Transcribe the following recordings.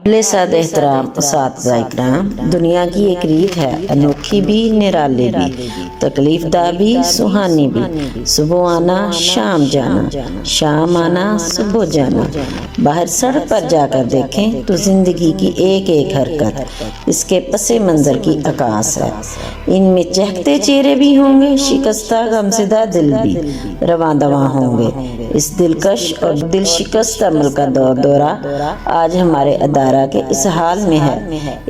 साद एहतराम उस्ताद इकराम, दुनिया की एक रीत है, अनोखी भी निराली भी, तकलीफ दा भी सुहानी भी। सुबह आना शाम जाना, शाम आना सुबह जाना। बाहर सड़क पर जाकर देखें तो जिंदगी की एक एक हरकत इसके पसे मंजर की आकाश है। इनमें चहकते चेहरे भी होंगे, शिकस्ता गमज़दा दिल भी रवां दवां होंगे। इस दिलकश और दिल शिकस्त अमल का दौरा आज हमारे अदारा के इस हाल में है।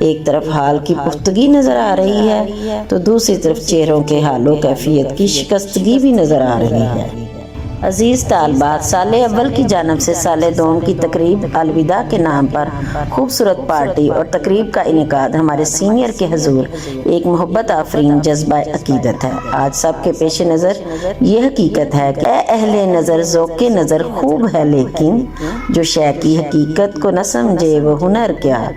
एक तरफ हाल की पुख्तगी नजर आ रही है तो दूसरी तरफ चेहरों के हालों कैफियत की शिकस्तगी भी नजर आ रही है। अजीज तालबात, साले अव्वल की जानब से साले दोम की तकरीब अलविदा के नाम पर खूबसूरत पार्टी और तकरीब का इनेकाद हमारे सीनियर के हजूर एक मोहब्बत आफरीन जज्बा अकीदत है। आज सबके पेश नज़र ये हकीकत है कि अहले नज़र ज़ौक़े नज़र खूब है, लेकिन जो शय की हकीकत को न समझे वो हुनर क्या।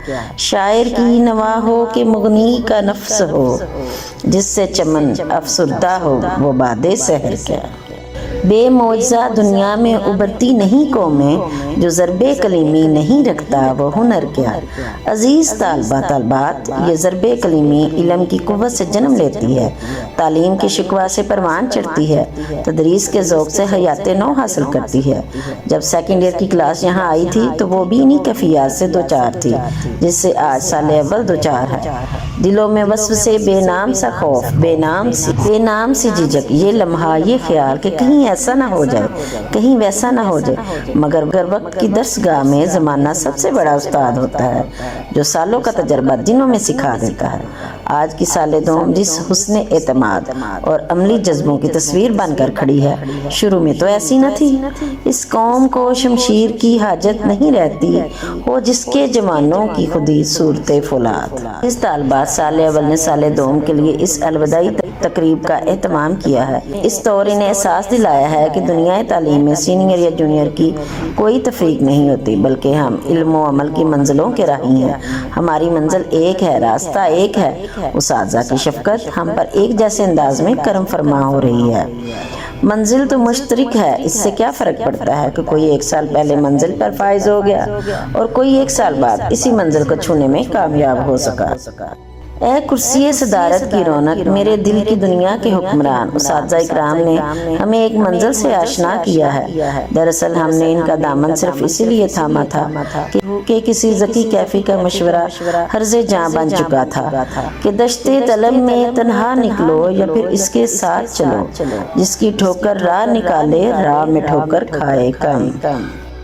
शायर की नवा हो कि मुगनी का नफ्स हो, जिससे चमन अफसुरदा हो वो बादे सहर क्या। बेमौजा दुनिया में उबरती नहीं कौमें, जो ज़रबे कलीमी नहीं रखता वो हुनर क्या। अजीज़ तालबात, ये ज़रबे कलीमी इल्म की कुव्वत से जन्म लेती है, तालीम के शिकवा से परवान चढ़ती है, तदरीस के ज़ौक़ से हयात नौ हासिल करती है। जब सेकेंड ईयर की क्लास यहाँ आई थी तो वो भी इन्हीं कैफियत से दो चार थी जिससे आज साले अव्वल दो चार है। दिलों में वस्व से बेनाम सा खौफ, बेनाम सी झिझक, ये लम्हा ये ख्याल कि कहीं ऐसा ना हो जाए, कहीं वैसा ना हो जाए। मगर वक्त की दरसगाह में ज़माना सबसे बड़ा उस्ताद होता है, जो सालों का तजर्बा दिनों में सिखा देता है। आज की साले दोम जिस हुस्ने एतमाद और अमली जज्बों की तस्वीर बनकर खड़ी है, शुरू में तो ऐसी न थी। इस कौम को शमशीर की हाजत नहीं रहती हो, जिसके जवानों की खुदी सूरत फौलाद। इस तालबात, साले अव्वल ने साले दोम के लिए इस अलविदाई तकरीब का एहतमाम किया है। इस तौर इन्हें एहसास दिलाया है कि दुनिया तालीम में सीनियर या जूनियर की कोई तफरीक नहीं होती, बल्कि हम इल्म व अमल की मंजिलों के राही हैं। हमारी मंजिल एक है, रास्ता एक है। उस्ताज़ा की शफकत हम पर एक जैसे अंदाज में करम फरमा हो रही है। मंजिल तो मुश्तरक है, इससे क्या फ़र्क पड़ता है कि कोई एक साल पहले मंजिल पर फाइज हो गया और कोई एक साल बाद इसी मंजिल को छूने में कामयाब हो सका। ए कुर्सी सदारत की रौनक, मेरे दिल की दुनिया के हुक्मरान उस्ताद इकराम ने हमें एक मंजिल से आशना किया है। दरअसल हमने इनका दामन सिर्फ इसीलिए थामा था कि किसी ज़की कैफी का मशवरा हर्ज़े जाँ बन चुका था कि दश्ते तलब में तन्हा निकलो या फिर इसके साथ चलो, जिसकी ठोकर राह निकाले राह में ठोकर खाए कम।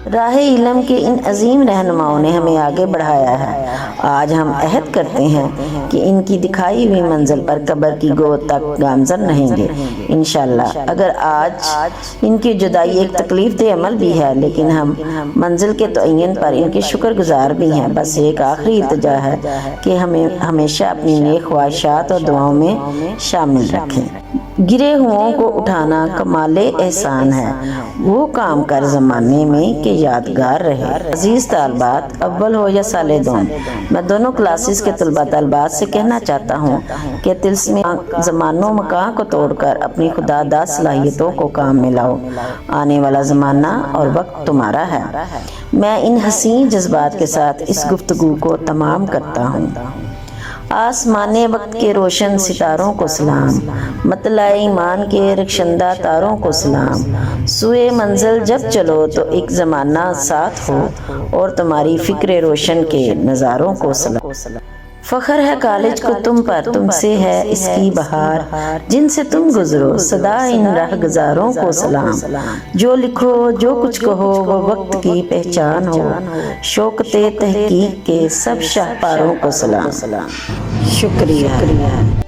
राह इल्म के इन अजीम रहनुमाओं ने हमें आगे बढ़ाया है। आज हम अहद करते हैं कि इनकी दिखाई हुई मंजिल पर कब्र की गोद तक गामजन रहेंगे इंशाअल्लाह। अगर आज इनकी जुदाई एक तकलीफ दे अमल भी है, लेकिन हम मंजिल के तयन पर इनके शुक्रगुजार भी हैं। बस एक आखिरी इल्तिजा है कि हमें हमेशा अपनी नेक ख्वाहिशात और दुआओं में शामिल रखें। गिरे हुओं को उठाना कमाले एहसान है, वो काम कर ज़माने में के यादगार रहे। अजीज़ तालबात, अव्वल हो या साले दोम, मैं दोनों क्लासेस के तलबा तलबात से कहना चाहता हूँ कि तिल्स्मी ज़मानों मकां को तोड़कर अपनी खुदादा सलाहियतों को काम में लाओ। आने वाला ज़माना और वक्त तुम्हारा है। मैं इन हसीन जज्बात के साथ इस गुफ्तगू को तमाम करता हूँ। आसमाने वक्त के रोशन सितारों को सलाम, मतलाए ईमान के रक्षंदा तारों को सलाम। सुए मंजिल जब चलो तो एक ज़माना साथ हो और तुम्हारी फिक्र रोशन के नज़ारों को सलाम। फ़ख्र है कॉलेज को तुम पर, तुमसे है इसकी बहार, जिनसे तुम गुजरो सदा इन राहगुजारों को सलाम। जो लिखो जो कुछ कहो वो वक्त की पहचान हो, शौकते तहकीक के सब शाहपारों को सलाम। शुक्रिया।